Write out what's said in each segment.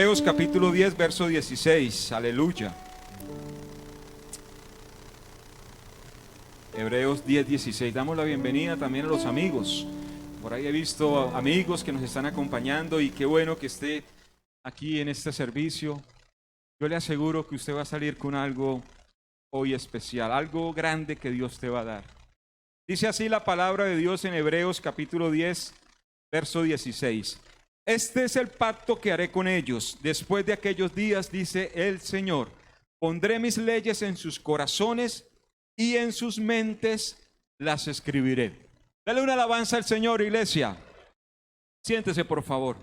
Hebreos capítulo 10, verso 16, aleluya. Hebreos 10, 16, damos la bienvenida también a los amigos. Por ahí he visto amigos que nos están acompañando y qué bueno que esté aquí en este servicio. Yo le aseguro que usted va a salir con algo hoy especial, algo grande que Dios te va a dar. Dice así la palabra de Dios en Hebreos capítulo 10, verso 16. Este es el pacto que haré con ellos después de aquellos días, dice el Señor. Pondré mis leyes en sus corazones y en sus mentes las escribiré. Dale una alabanza al Señor, iglesia. Siéntese, por favor.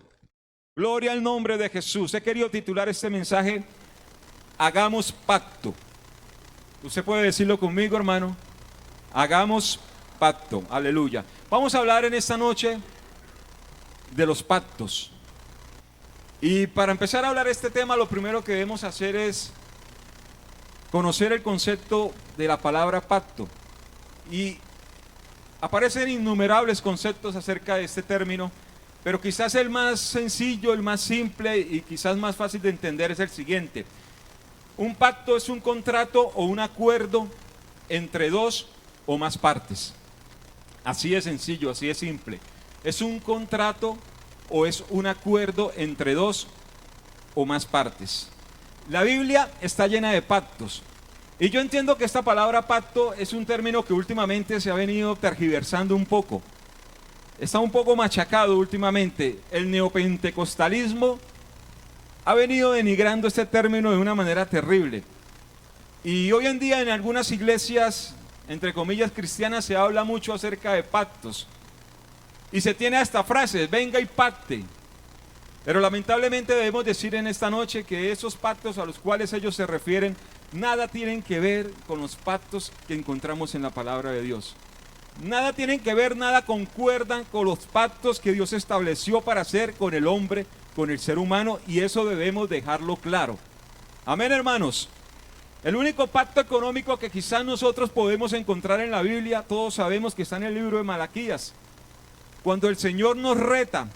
Gloria al nombre de Jesús. He querido titular este mensaje: Hagamos pacto. Usted puede decirlo conmigo, hermano. Hagamos pacto. Aleluya. Vamos a hablar en esta noche de los pactos. Y para empezar a hablar este tema, lo primero que debemos hacer es conocer el concepto de la palabra pacto. Y aparecen innumerables conceptos acerca de este término, pero quizás el más sencillo, el más simple y quizás más fácil de entender es el siguiente. Un pacto es un contrato o un acuerdo entre dos o más partes. Así de sencillo, así de simple. ¿Es un contrato o es un acuerdo entre dos o más partes? La Biblia está llena de pactos. Y yo entiendo que esta palabra pacto es un término que últimamente se ha venido tergiversando un poco. Está un poco machacado últimamente. El neopentecostalismo ha venido denigrando este término de una manera terrible. Y hoy en día en algunas iglesias, entre comillas cristianas, se habla mucho acerca de pactos. Y se tiene hasta frases: venga y pacte. Pero lamentablemente debemos decir en esta noche que esos pactos a los cuales ellos se refieren nada tienen que ver con los pactos que encontramos en la palabra de Dios. Nada tienen que ver, nada concuerdan con los pactos que Dios estableció para hacer con el hombre, con el ser humano, y eso debemos dejarlo claro. Amén, hermanos. El único pacto económico que quizás nosotros podemos encontrar en la Biblia, todos sabemos que está en el libro de Malaquías. Cuando el Señor nos reta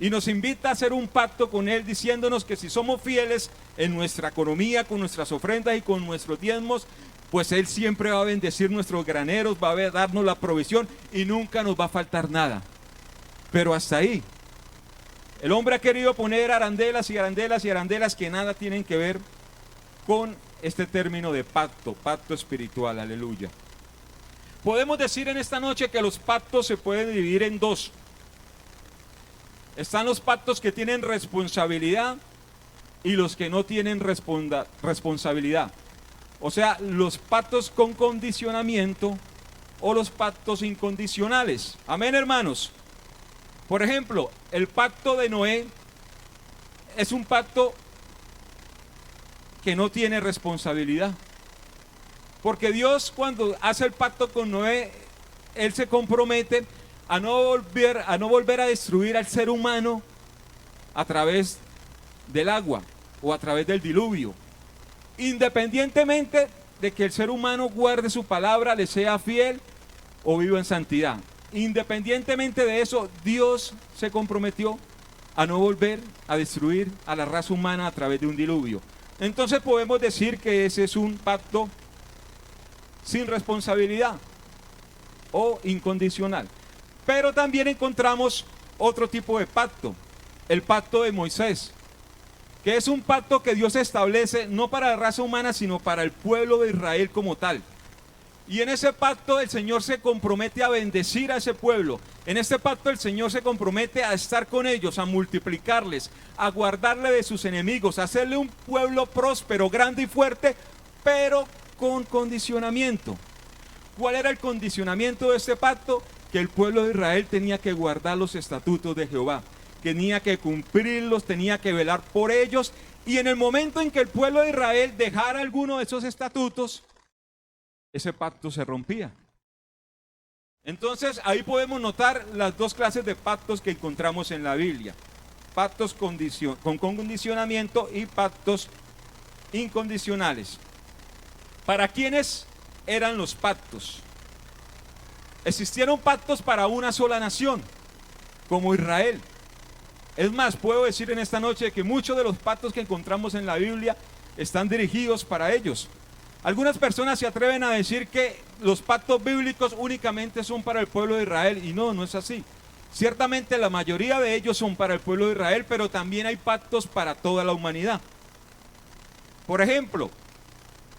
y nos invita a hacer un pacto con Él, diciéndonos que si somos fieles en nuestra economía, con nuestras ofrendas y con nuestros diezmos, pues Él siempre va a bendecir nuestros graneros, va a darnos la provisión y nunca nos va a faltar nada. Pero hasta ahí. El hombre ha querido poner arandelas y arandelas y arandelas que nada tienen que ver con este término de pacto, pacto espiritual, aleluya. Podemos decir en esta noche que los pactos se pueden dividir en dos. Están los pactos que tienen responsabilidad y los que no tienen responsabilidad. O sea, los pactos con condicionamiento o los pactos incondicionales. Amén, hermanos. Por ejemplo, el pacto de Noé es un pacto que no tiene responsabilidad. Porque Dios, cuando hace el pacto con Noé, Él se compromete a no volver a destruir al ser humano a través del agua o a través del diluvio. Independientemente de que el ser humano guarde su palabra, le sea fiel o viva en santidad. Independientemente de eso, Dios se comprometió a no volver a destruir a la raza humana a través de un diluvio. Entonces podemos decir que ese es un pacto sin responsabilidad o incondicional. Pero también encontramos otro tipo de pacto, el pacto de Moisés, que es un pacto que Dios establece no para la raza humana, sino para el pueblo de Israel como tal. Y en ese pacto el Señor se compromete a bendecir a ese pueblo. En este pacto el Señor se compromete a estar con ellos, a multiplicarles, a guardarle de sus enemigos, a hacerle un pueblo próspero, grande y fuerte, pero con condicionamiento. ¿Cuál era el condicionamiento de este pacto? Que el pueblo de Israel tenía que guardar los estatutos de Jehová, tenía que cumplirlos, tenía que velar por ellos, y en el momento en que el pueblo de Israel dejara alguno de esos estatutos, ese pacto se rompía. Entonces ahí podemos notar las dos clases de pactos que encontramos en la Biblia: pactos con condicionamiento y pactos incondicionales. ¿Para quiénes eran los pactos? Existieron pactos para una sola nación, como Israel. Es más, puedo decir en esta noche que muchos de los pactos que encontramos en la Biblia están dirigidos para ellos. Algunas personas se atreven a decir que los pactos bíblicos únicamente son para el pueblo de Israel, y no, no es así. Ciertamente la mayoría de ellos son para el pueblo de Israel, pero también hay pactos para toda la humanidad. Por ejemplo,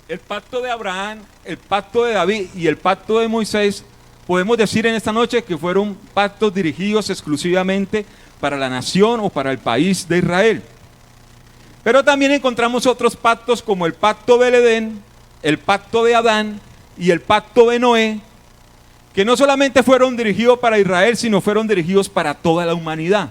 el pacto de Abraham, el pacto de David y el pacto de Moisés, podemos decir en esta noche que fueron pactos dirigidos exclusivamente para la nación o para el país de Israel. Pero también encontramos otros pactos como el pacto del Edén, el pacto de Adán y el pacto de Noé, que no solamente fueron dirigidos para Israel, sino fueron dirigidos para toda la humanidad.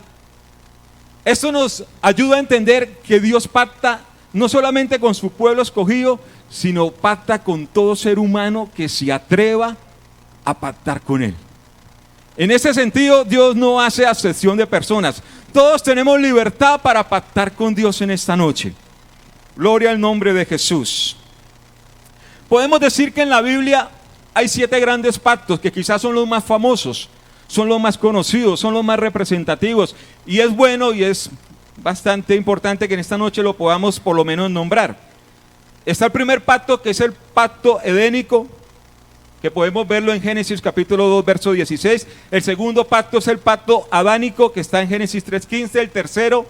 Esto nos ayuda a entender que Dios pacta no solamente con su pueblo escogido, sino pacta con todo ser humano que se atreva a pactar con Él. En ese sentido, Dios no hace acepción de personas. Todos tenemos libertad para pactar con Dios en esta noche. Gloria al nombre de Jesús. Podemos decir que en la Biblia hay 7 grandes pactos que quizás son los más famosos, son los más conocidos, son los más representativos. Y es bueno y es bastante importante que en esta noche lo podamos por lo menos nombrar. Está el primer pacto, que es el pacto edénico, que podemos verlo en Génesis capítulo 2, verso 16. El segundo pacto es el pacto adánico, que está en Génesis 3:15. El tercero,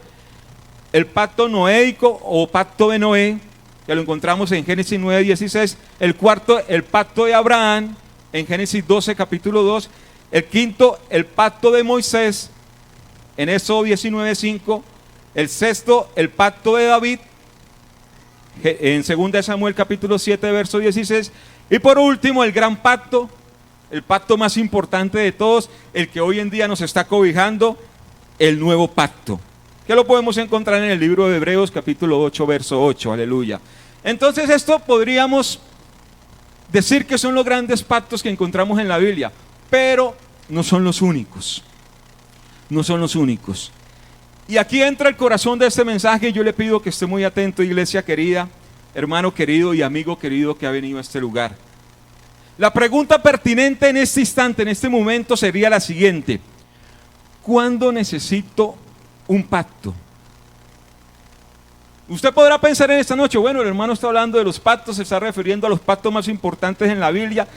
el pacto noéico o pacto de Noé, que lo encontramos en Génesis 9:16. El cuarto, el pacto de Abraham, en Génesis 12, capítulo 2. El quinto, el pacto de Moisés, en Éxodo 19:5. El sexto, el pacto de David, en 2 Samuel capítulo 7, verso 16. Y por último, el gran pacto, el pacto más importante de todos, el que hoy en día nos está cobijando, el nuevo pacto, que lo podemos encontrar en el libro de Hebreos capítulo 8, verso 8, aleluya. Entonces esto podríamos decir que son los grandes pactos que encontramos en la Biblia, pero no son los únicos, no son los únicos. Y aquí entra el corazón de este mensaje, y yo le pido que esté muy atento, iglesia querida, hermano querido y amigo querido que ha venido a este lugar. La pregunta pertinente en este instante, en este momento, sería la siguiente: ¿cuándo necesito un pacto? Usted podrá pensar en esta noche, bueno, el hermano está hablando de los pactos, se está refiriendo a los pactos más importantes en la Biblia,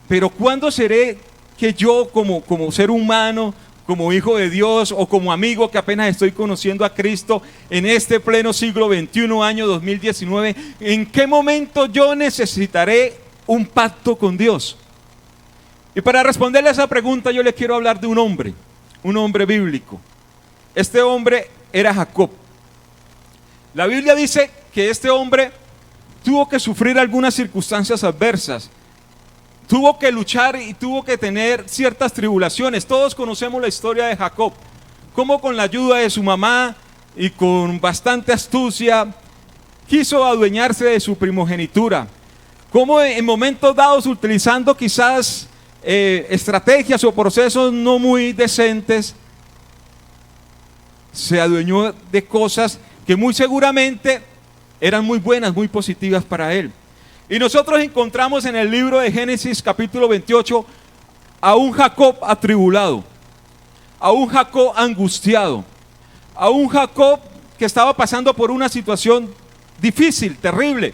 pero ¿cuándo seré que yo como ser humano, como hijo de Dios o como amigo que apenas estoy conociendo a Cristo en este pleno siglo XXI, año 2019, en qué momento yo necesitaré un pacto con Dios? Y para responderle a esa pregunta yo le quiero hablar de un hombre bíblico. Este hombre era Jacob. La Biblia dice que este hombre tuvo que sufrir algunas circunstancias adversas. Tuvo que luchar y tuvo que tener ciertas tribulaciones. Todos conocemos la historia de Jacob, cómo con la ayuda de su mamá y con bastante astucia quiso adueñarse de su primogenitura, cómo en momentos dados, utilizando quizás estrategias o procesos no muy decentes, se adueñó de cosas que muy seguramente eran muy buenas, muy positivas para él. Y nosotros encontramos en el libro de Génesis capítulo 28 a un Jacob atribulado, a un Jacob angustiado, a un Jacob que estaba pasando por una situación difícil, terrible.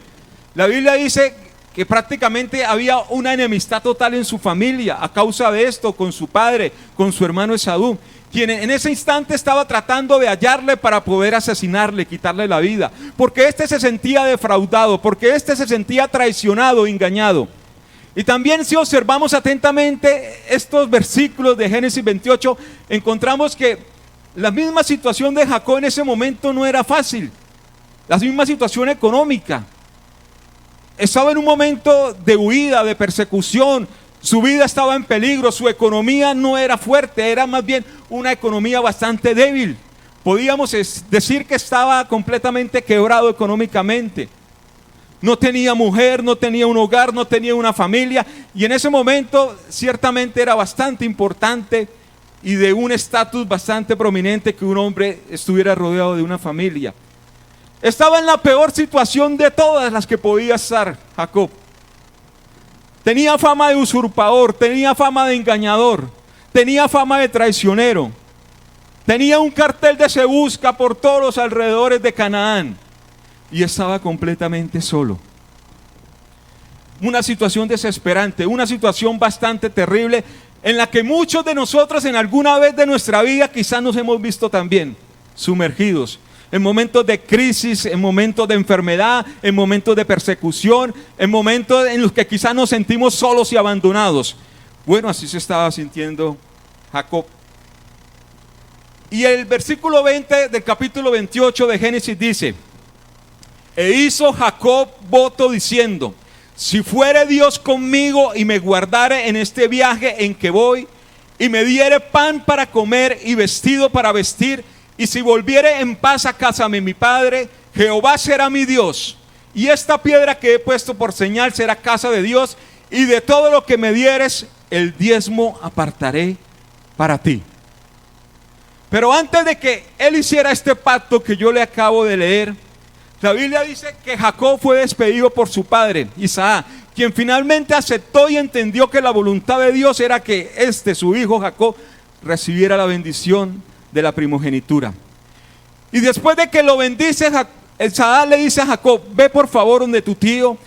La Biblia dice que prácticamente había una enemistad total en su familia a causa de esto, con su padre, con su hermano Esaú, quien en ese instante estaba tratando de hallarle para poder asesinarle, quitarle la vida, porque este se sentía defraudado, porque este se sentía traicionado, engañado. Y también, si observamos atentamente estos versículos de Génesis 28, encontramos que la misma situación de Jacob en ese momento no era fácil, la misma situación económica. Estaba en un momento de huida, de persecución. Su vida estaba en peligro, su economía no era fuerte, era más bien una economía bastante débil. Podíamos decir que estaba completamente quebrado económicamente. No tenía mujer, no tenía un hogar, no tenía una familia, y en ese momento ciertamente era bastante importante y de un estatus bastante prominente que un hombre estuviera rodeado de una familia. Estaba en la peor situación de todas las que podía estar Jacob. Tenía fama de usurpador, tenía fama de engañador, tenía fama de traicionero. Tenía un cartel de se busca por todos los alrededores de Canaán y estaba completamente solo. Una situación desesperante, una situación bastante terrible en la que muchos de nosotros en alguna vez de nuestra vida quizás nos hemos visto también sumergidos. En momentos de crisis, en momentos de enfermedad, en momentos de persecución, en momentos en los que quizás nos sentimos solos y abandonados. Bueno, así se estaba sintiendo Jacob. Y el versículo 20 del capítulo 28 de Génesis dice: e hizo Jacob voto diciendo: si fuere Dios conmigo y me guardare en este viaje en que voy, y me diere pan para comer y vestido para vestir, y si volviere en paz a casa de mi padre, Jehová será mi Dios, y esta piedra que he puesto por señal será casa de Dios, y de todo lo que me dieres, el diezmo apartaré para ti. Pero antes de que él hiciera este pacto que yo le acabo de leer, la Biblia dice que Jacob fue despedido por su padre, Isaac, quien finalmente aceptó y entendió que la voluntad de Dios era que su hijo Jacob, recibiera la bendición de la primogenitura. Y después de que lo bendice, Isaac le dice a Jacob: ve por favor donde tu tío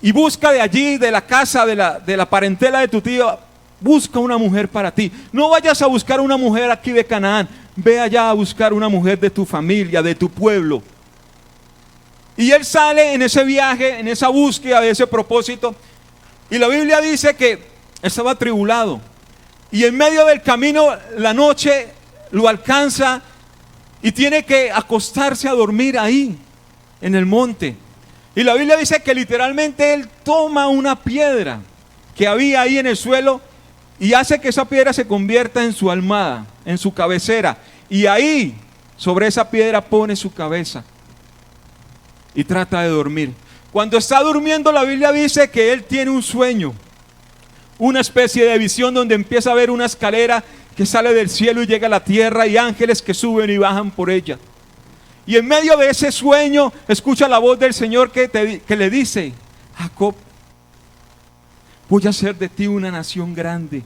y busca de allí, de la casa, de la parentela de tu tío, busca una mujer para ti. No vayas a buscar una mujer aquí de Canaán, ve allá a buscar una mujer de tu familia, de tu pueblo. Y él sale en ese viaje, en esa búsqueda de ese propósito, y la Biblia dice que estaba atribulado, y en medio del camino la noche lo alcanza y tiene que acostarse a dormir ahí en el monte. Y la Biblia dice que literalmente él toma una piedra que había ahí en el suelo y hace que esa piedra se convierta en su almohada, en su cabecera, y ahí sobre esa piedra pone su cabeza y trata de dormir. Cuando está durmiendo, la Biblia dice que él tiene un sueño, una especie de visión donde empieza a ver una escalera que sale del cielo y llega a la tierra, y ángeles que suben y bajan por ella. Y en medio de ese sueño escucha la voz del Señor que le dice: Jacob, voy a hacer de ti una nación grande.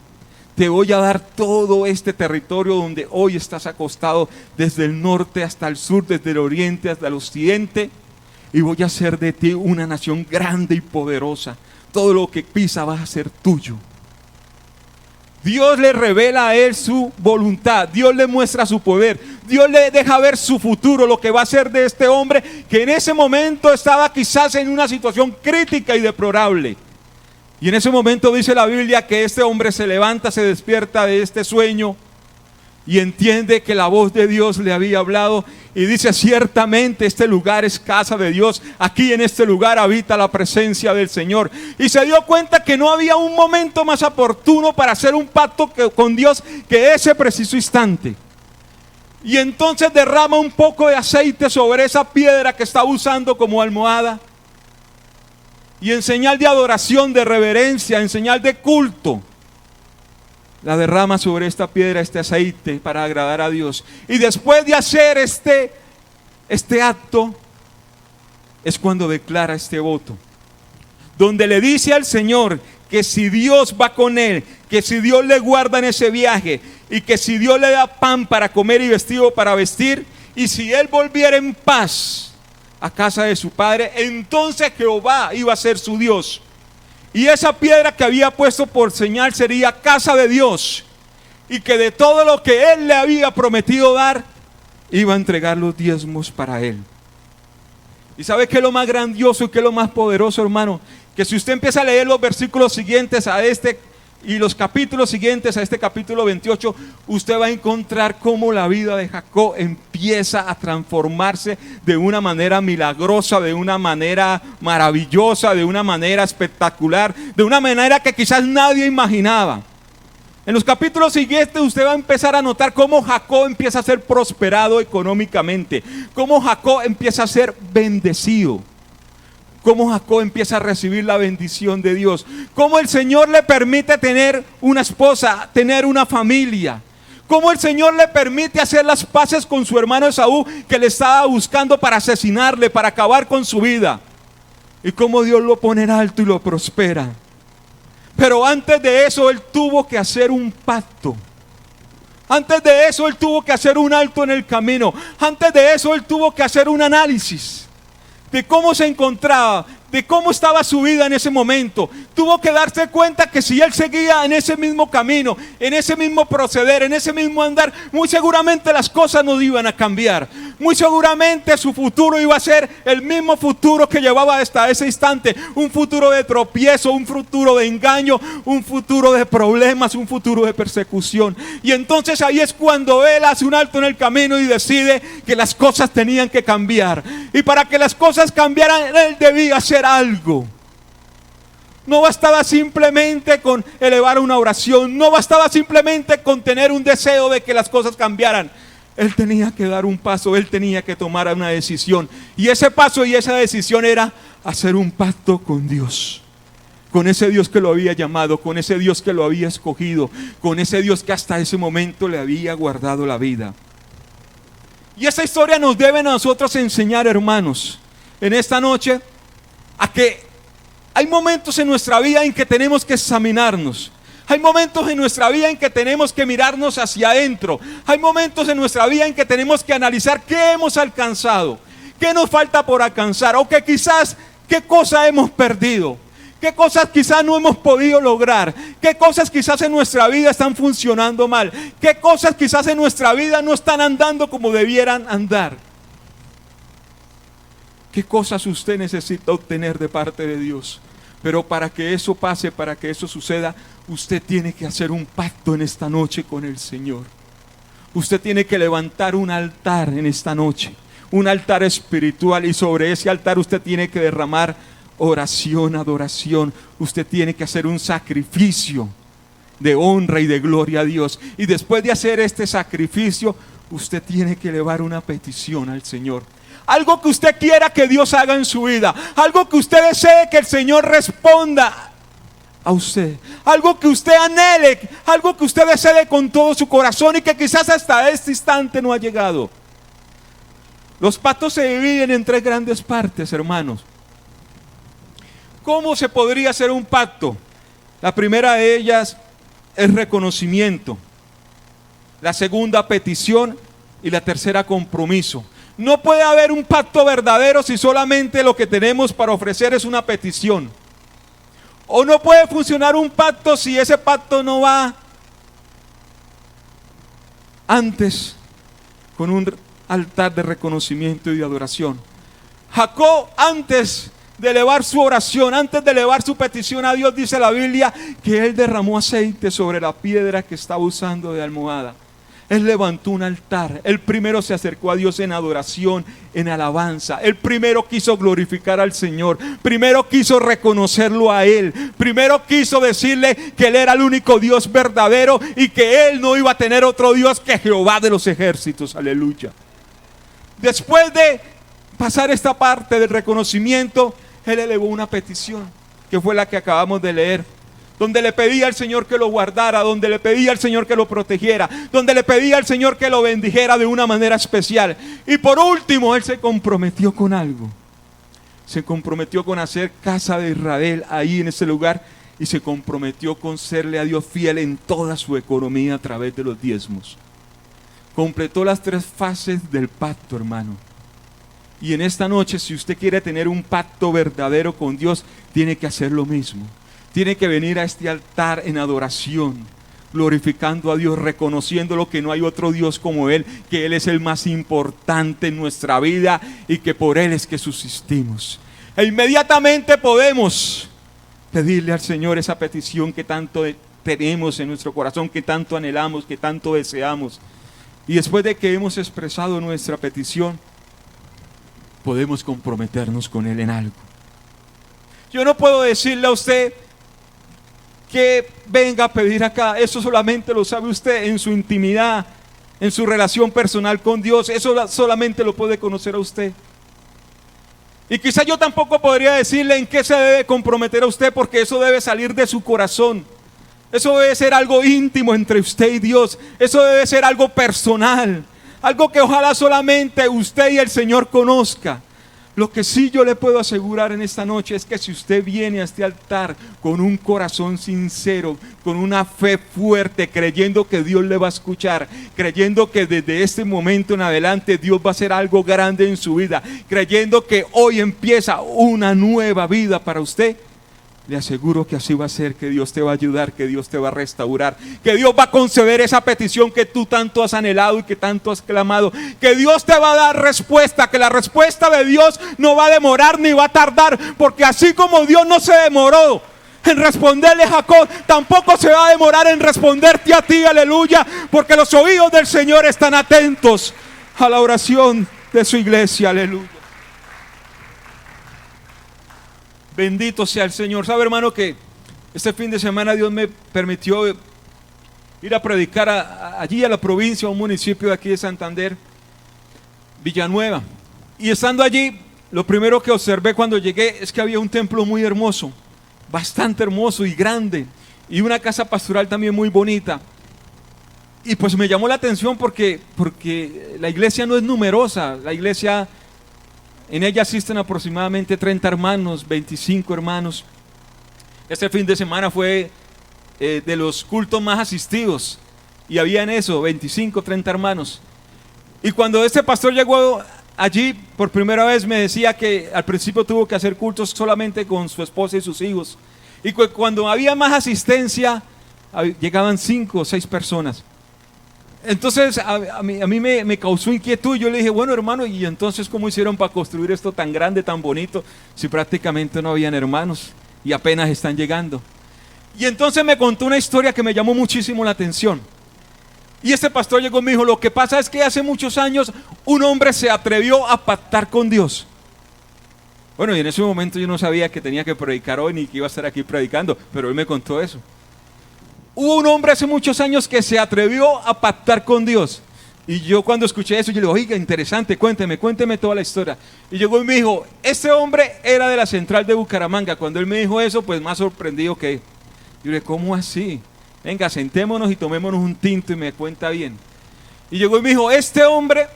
Te voy a dar todo este territorio donde hoy estás acostado, desde el norte hasta el sur, desde el oriente hasta el occidente. Y voy a hacer de ti una nación grande y poderosa. Todo lo que pisa va a ser tuyo. Dios le revela a él su voluntad, Dios le muestra su poder, Dios le deja ver su futuro, lo que va a ser de este hombre que en ese momento estaba quizás en una situación crítica y deplorable. Y en ese momento dice la Biblia que este hombre se levanta, se despierta de este sueño y entiende que la voz de Dios le había hablado, y dice: ciertamente este lugar es casa de Dios, aquí en este lugar habita la presencia del Señor. Y se dio cuenta que no había un momento más oportuno para hacer un pacto con Dios que ese preciso instante. Y entonces derrama un poco de aceite sobre esa piedra que está usando como almohada, y en señal de adoración, de reverencia, en señal de culto, la derrama sobre esta piedra, este aceite, para agradar a Dios. Y después de hacer este acto, es cuando declara este voto, donde le dice al Señor que si Dios va con él, que si Dios le guarda en ese viaje, y que si Dios le da pan para comer y vestido para vestir, y si él volviera en paz a casa de su padre, entonces Jehová iba a ser su Dios. Y esa piedra que había puesto por señal sería casa de Dios, y que de todo lo que él le había prometido dar, iba a entregar los diezmos para él. ¿Y sabe qué es lo más grandioso y qué es lo más poderoso, hermano? Que si usted empieza a leer los versículos siguientes a este y los capítulos siguientes a este capítulo 28, usted va a encontrar cómo la vida de Jacob empieza a transformarse de una manera milagrosa, de una manera maravillosa, de una manera espectacular, de una manera que quizás nadie imaginaba. En los capítulos siguientes usted va a empezar a notar cómo Jacob empieza a ser prosperado económicamente, cómo Jacob empieza a ser bendecido, cómo Jacob empieza a recibir la bendición de Dios, cómo el Señor le permite tener una esposa, tener una familia, cómo el Señor le permite hacer las paces con su hermano Esaú, que le estaba buscando para asesinarle, para acabar con su vida, y cómo Dios lo pone en alto y lo prospera. Pero antes de eso él tuvo que hacer un pacto Antes de eso él tuvo que hacer un alto en el camino. Antes de eso él tuvo que hacer un análisis de cómo se encontraba, de cómo estaba su vida en ese momento. Tuvo que darse cuenta que si él seguía en ese mismo camino, en ese mismo proceder, en ese mismo andar, muy seguramente las cosas no iban a cambiar. Muy seguramente su futuro iba a ser el mismo futuro que llevaba hasta ese instante. Un futuro de tropiezo, un futuro de engaño, un futuro de problemas, un futuro de persecución. Y entonces ahí es cuando él hace un alto en el camino y decide que las cosas tenían que cambiar. Y para que las cosas cambiaran, él debía hacer algo. No bastaba simplemente con elevar una oración, no bastaba simplemente con tener un deseo de que las cosas cambiaran. Él tenía que dar un paso, él tenía que tomar una decisión. Y ese paso y esa decisión era hacer un pacto con Dios. Con ese Dios que lo había llamado, con ese Dios que lo había escogido, con ese Dios que hasta ese momento le había guardado la vida. Y esa historia nos debe a nosotros enseñar, hermanos, en esta noche, a que hay momentos en nuestra vida en que tenemos que examinarnos. Hay momentos en nuestra vida en que tenemos que mirarnos hacia adentro. Hay momentos en nuestra vida en que tenemos que analizar qué hemos alcanzado, qué nos falta por alcanzar, o que quizás qué cosa hemos perdido, qué cosas quizás no hemos podido lograr, qué cosas quizás en nuestra vida están funcionando mal, qué cosas quizás en nuestra vida no están andando como debieran andar. ¿Qué cosas usted necesita obtener de parte de Dios? Pero para que eso pase, para que eso suceda, usted tiene que hacer un pacto en esta noche con el Señor. Usted tiene que levantar un altar en esta noche, un altar espiritual, y sobre ese altar usted tiene que derramar oración, adoración. Usted tiene que hacer un sacrificio de honra y de gloria a Dios. Y después de hacer este sacrificio, usted tiene que elevar una petición al Señor. Algo que usted quiera que Dios haga en su vida, algo que usted desee que el Señor responda a usted, algo que usted anhele, algo que usted desee con todo su corazón y que quizás hasta este instante no ha llegado. Los pactos se dividen en tres grandes partes, hermanos. ¿Cómo se podría hacer un pacto? La primera de ellas es reconocimiento, la segunda petición y la tercera compromiso. No puede haber un pacto verdadero si solamente lo que tenemos para ofrecer es una petición. O no puede funcionar un pacto si ese pacto no va antes con un altar de reconocimiento y de adoración. Jacob, antes de elevar su oración, antes de elevar su petición a Dios, dice la Biblia que él derramó aceite sobre la piedra que estaba usando de almohada. Él levantó un altar. Él primero se acercó a Dios en adoración, en alabanza. Él primero quiso glorificar al Señor. Primero quiso reconocerlo a Él. Primero quiso decirle que Él era el único Dios verdadero y que Él no iba a tener otro Dios que Jehová de los ejércitos. Aleluya. Después de pasar esta parte del reconocimiento, Él elevó una petición, que fue la que acabamos de leer, donde le pedía al Señor que lo guardara, donde le pedía al Señor que lo protegiera, donde le pedía al Señor que lo bendijera de una manera especial. Y por último, él se comprometió con algo. Se comprometió con hacer casa de Israel ahí en ese lugar, y se comprometió con serle a Dios fiel en toda su economía a través de los diezmos. Completó las tres fases del pacto, hermano. Y en esta noche, si usted quiere tener un pacto verdadero con Dios, tiene que hacer lo mismo. Tiene que venir a este altar en adoración, glorificando a Dios, reconociéndolo que no hay otro Dios como Él, que Él es el más importante en nuestra vida y que por Él es que subsistimos. E inmediatamente podemos pedirle al Señor esa petición que tanto tenemos en nuestro corazón, que tanto anhelamos, que tanto deseamos. Y después de que hemos expresado nuestra petición, podemos comprometernos con Él en algo. Yo no puedo decirle a usted que venga a pedir acá. Eso solamente lo sabe usted en su intimidad, en su relación personal con Dios. Eso solamente lo puede conocer a usted. Y quizá yo tampoco podría decirle en qué se debe comprometer a usted, porque eso debe salir de su corazón. Eso debe ser algo íntimo entre usted y Dios. Eso debe ser algo personal, algo que ojalá solamente usted y el Señor conozca. Lo que sí yo le puedo asegurar en esta noche es que si usted viene a este altar con un corazón sincero, con una fe fuerte, creyendo que Dios le va a escuchar, creyendo que desde este momento en adelante Dios va a hacer algo grande en su vida, creyendo que hoy empieza una nueva vida para usted, le aseguro que así va a ser, que Dios te va a ayudar, que Dios te va a restaurar, que Dios va a conceder esa petición que tú tanto has anhelado y que tanto has clamado, que Dios te va a dar respuesta, que la respuesta de Dios no va a demorar ni va a tardar, porque así como Dios no se demoró en responderle a Jacob, tampoco se va a demorar en responderte a ti, aleluya, porque los oídos del Señor están atentos a la oración de su iglesia, aleluya. Bendito sea el Señor. ¿Sabe, hermano, que este fin de semana Dios me permitió ir a predicar allí a la provincia, a un municipio de aquí de Santander, Villanueva? Y estando allí, lo primero que observé cuando llegué es que había un templo muy hermoso, bastante hermoso y grande, y una casa pastoral también muy bonita. Y pues me llamó la atención porque la iglesia no es numerosa, la iglesia... En ella asisten aproximadamente 30 hermanos, 25 hermanos. Este fin de semana fue de los cultos más asistidos. Y había en eso 25, 30 hermanos. Y cuando este pastor llegó allí por primera vez me decía que al principio tuvo que hacer cultos solamente con su esposa y sus hijos. Y cuando había más asistencia, llegaban 5 o 6 personas. Entonces a mí me causó inquietud. Yo le dije, bueno, hermano, ¿y entonces cómo hicieron para construir esto tan grande, tan bonito, si prácticamente no habían hermanos y apenas están llegando? Y entonces me contó una historia que me llamó muchísimo la atención. Y este pastor llegó y me dijo, lo que pasa es que hace muchos años un hombre se atrevió a pactar con Dios. Bueno, y en ese momento yo no sabía que tenía que predicar hoy ni que iba a estar aquí predicando, pero él me contó eso. Hubo un hombre hace muchos años que se atrevió a pactar con Dios. Y yo cuando escuché eso, yo le digo, oiga, interesante, cuénteme toda la historia. Y llegó y me dijo, este hombre era de la central de Bucaramanga. Cuando él me dijo eso, pues más sorprendido que... Yo le dije, ¿cómo así? Venga, sentémonos y tomémonos un tinto y me cuenta bien. Y llegó y me dijo, este hombre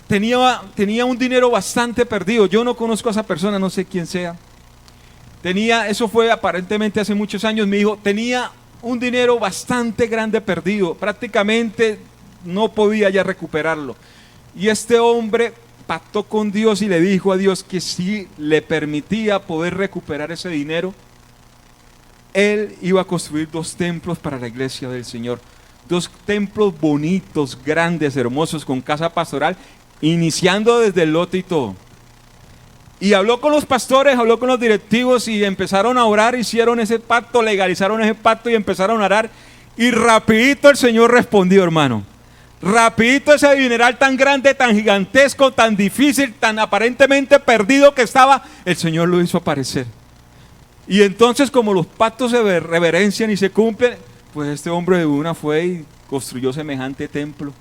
tenía un dinero bastante perdido. Yo no conozco a esa persona, no sé quién sea. Eso fue aparentemente hace muchos años, mi hijo, tenía un dinero bastante grande perdido, prácticamente no podía ya recuperarlo. Y este hombre pactó con Dios y le dijo a Dios que si le permitía poder recuperar ese dinero, él iba a construir 2 templos para la iglesia del Señor. 2 templos bonitos, grandes, hermosos, con casa pastoral, iniciando desde el lote y todo. Y habló con los pastores, habló con los directivos y empezaron a orar, hicieron ese pacto, legalizaron ese pacto y empezaron a orar. Y rapidito el Señor respondió, hermano. Rapidito ese dineral tan grande, tan gigantesco, tan difícil, tan aparentemente perdido que estaba, el Señor lo hizo aparecer. Y entonces como los pactos se reverencian y se cumplen, pues este hombre de una fue y construyó semejante templo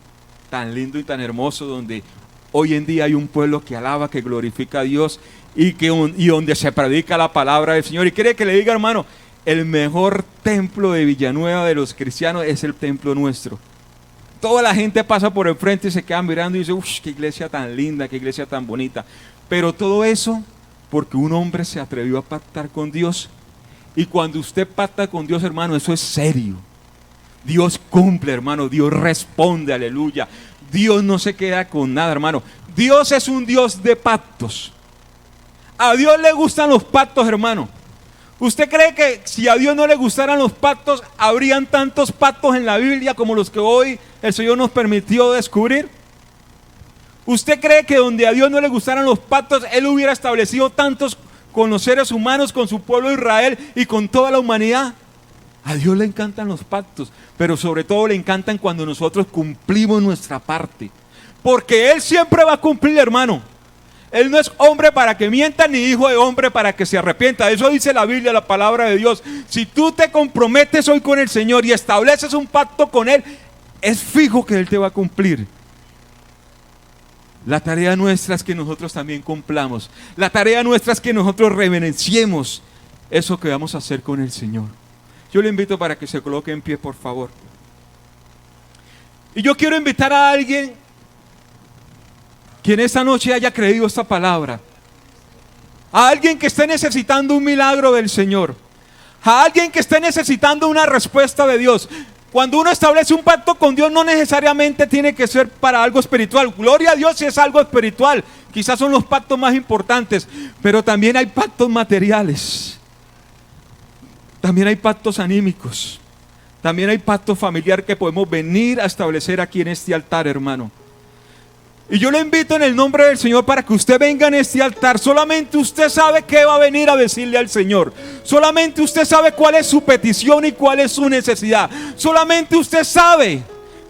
tan lindo y tan hermoso, donde hoy en día hay un pueblo que alaba, que glorifica a Dios y donde se predica la palabra del Señor. Y quiere que le diga, hermano, el mejor templo de Villanueva de los cristianos es el templo nuestro. Toda la gente pasa por el frente y se queda mirando y dice, uff, qué iglesia tan linda, qué iglesia tan bonita. Pero todo eso porque un hombre se atrevió a pactar con Dios. Y cuando usted pacta con Dios, hermano, eso es serio. Dios cumple, hermano, Dios responde, aleluya. Dios no se queda con nada, hermano. Dios es un Dios de pactos. A Dios le gustan los pactos, hermano. ¿Usted cree que si a Dios no le gustaran los pactos, habrían tantos pactos en la Biblia como los que hoy el Señor nos permitió descubrir? ¿Usted cree que donde a Dios no le gustaran los pactos, Él hubiera establecido tantos con los seres humanos, con su pueblo Israel y con toda la humanidad? A Dios le encantan los pactos, pero sobre todo le encantan cuando nosotros cumplimos nuestra parte. Porque Él siempre va a cumplir, hermano. Él no es hombre para que mienta, ni hijo de hombre para que se arrepienta. Eso dice la Biblia, la palabra de Dios. Si tú te comprometes hoy con el Señor y estableces un pacto con Él, es fijo que Él te va a cumplir. La tarea nuestra es que nosotros también cumplamos. La tarea nuestra es que nosotros reverenciemos eso que vamos a hacer con el Señor. Yo le invito para que se coloque en pie, por favor. Y yo quiero invitar a alguien quien esta noche haya creído esta palabra, a alguien que esté necesitando un milagro del Señor, a alguien que esté necesitando una respuesta de Dios. Cuando uno establece un pacto con Dios, no necesariamente tiene que ser para algo espiritual. Gloria a Dios si es algo espiritual. Quizás son los pactos más importantes, pero también hay pactos materiales. También hay pactos anímicos. También hay pacto familiar que podemos venir a establecer aquí en este altar, hermano. Y yo le invito en el nombre del Señor para que usted venga en este altar. Solamente usted sabe qué va a venir a decirle al Señor. Solamente usted sabe cuál es su petición y cuál es su necesidad. Solamente usted sabe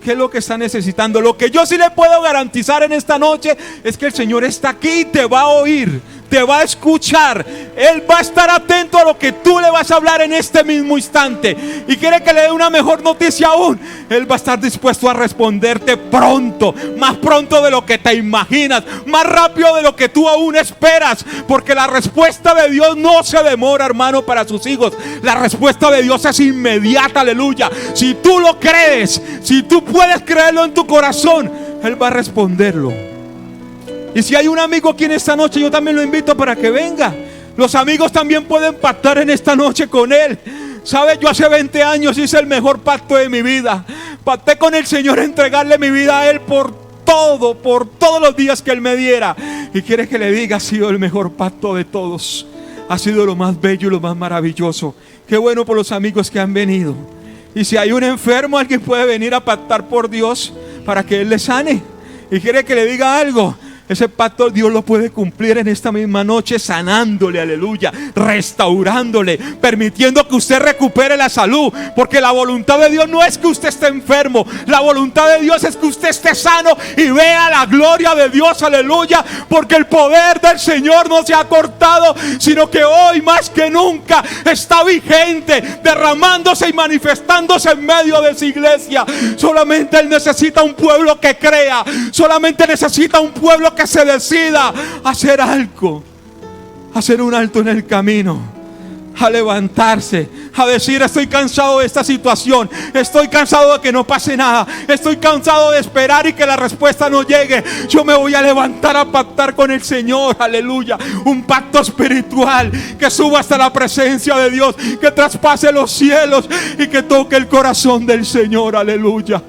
qué es lo que está necesitando. Lo que yo sí le puedo garantizar en esta noche es que el Señor está aquí y te va a oír, te va a escuchar. Él va a estar atento a lo que tú le vas a hablar en este mismo instante. Y quiere que le dé una mejor noticia aún. Él va a estar dispuesto a responderte pronto, más pronto de lo que te imaginas, más rápido de lo que tú aún esperas. Porque la respuesta de Dios no se demora, hermano, para sus hijos. La respuesta de Dios es inmediata, aleluya. Si tú lo crees, si tú puedes creerlo en tu corazón, Él va a responderlo. Y si hay un amigo aquí en esta noche, yo también lo invito para que venga. Los amigos también pueden pactar en esta noche con Él. ¿Sabe? Yo hace 20 años hice el mejor pacto de mi vida. Pacté con el Señor entregarle mi vida a Él por todos los días que Él me diera. Y quiere que le diga, ha sido el mejor pacto de todos. Ha sido lo más bello y lo más maravilloso. Qué bueno por los amigos que han venido. Y si hay un enfermo, alguien puede venir a pactar por Dios para que Él le sane. Y quiere que le diga algo. Ese pacto Dios lo puede cumplir en esta misma noche, sanándole, aleluya, restaurándole, permitiendo que usted recupere la salud. Porque la voluntad de Dios no es que usted esté enfermo. La voluntad de Dios es que usted esté sano y vea la gloria de Dios, aleluya. Porque el poder del Señor no se ha cortado, sino que hoy más que nunca está vigente, derramándose y manifestándose en medio de su iglesia. Solamente Él necesita un pueblo que crea. Solamente necesita un pueblo que se decida a hacer algo, a hacer un alto en el camino, a levantarse, a decir: estoy cansado de esta situación, estoy cansado de que no pase nada, estoy cansado de esperar y que la respuesta no llegue. Yo me voy a levantar a pactar con el Señor, aleluya. Un pacto espiritual que suba hasta la presencia de Dios, que traspase los cielos y que toque el corazón del Señor, aleluya.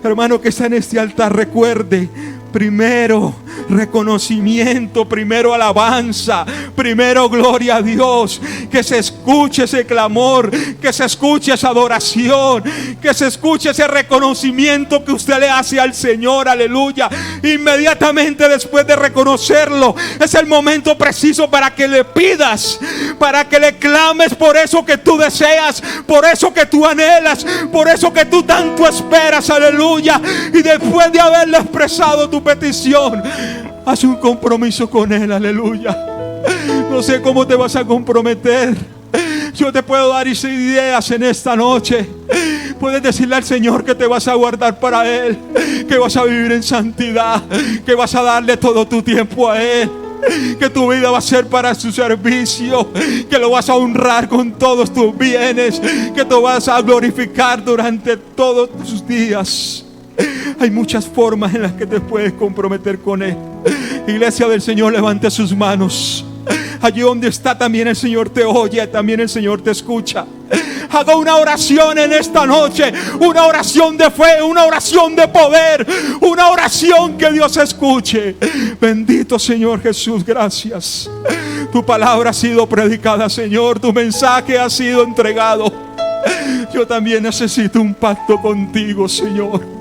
Hermano que está en este altar, recuerde: primero reconocimiento, primero alabanza, primero gloria a Dios. Que se escuche ese clamor, que se escuche esa adoración, que se escuche ese reconocimiento que usted le hace al Señor, aleluya. Inmediatamente después de reconocerlo, es el momento preciso para que le pidas, para que le clames por eso que tú deseas, por eso que tú anhelas, por eso que tú tanto esperas, aleluya. Y después de haberle expresado tu petición, haz un compromiso con Él, aleluya. No sé cómo te vas a comprometer. Yo te puedo dar ideas en esta noche. Puedes decirle al Señor que te vas a guardar para Él, que vas a vivir en santidad, que vas a darle todo tu tiempo a Él, que tu vida va a ser para su servicio, que lo vas a honrar con todos tus bienes, que te vas a glorificar durante todos tus días. Hay muchas formas en las que te puedes comprometer con Él. Iglesia del Señor, levante sus manos. Allí donde está, también el Señor te oye, también el Señor te escucha. Haga una oración en esta noche, una oración de fe, una oración de poder, una oración que Dios escuche. Bendito Señor Jesús, gracias. Tu palabra ha sido predicada, Señor, tu mensaje ha sido entregado. Yo también necesito un pacto contigo, Señor.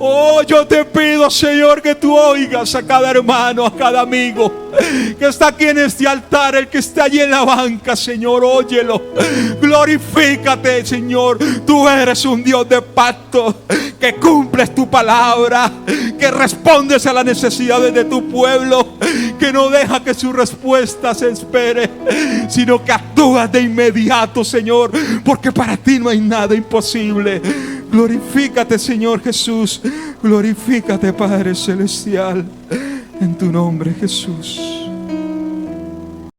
Oh, yo te pido, Señor, que tú oigas a cada hermano, a cada amigo que está aquí en este altar, el que está allí en la banca, Señor, óyelo. Glorifícate, Señor. Tú eres un Dios de pacto, que cumples tu palabra, que respondes a las necesidades de tu pueblo, que no deja que su respuesta se espere, sino que actúas de inmediato, Señor, porque para ti no hay nada imposible. Glorifícate, Señor Jesús. Glorifícate, Padre Celestial. En tu nombre, Jesús.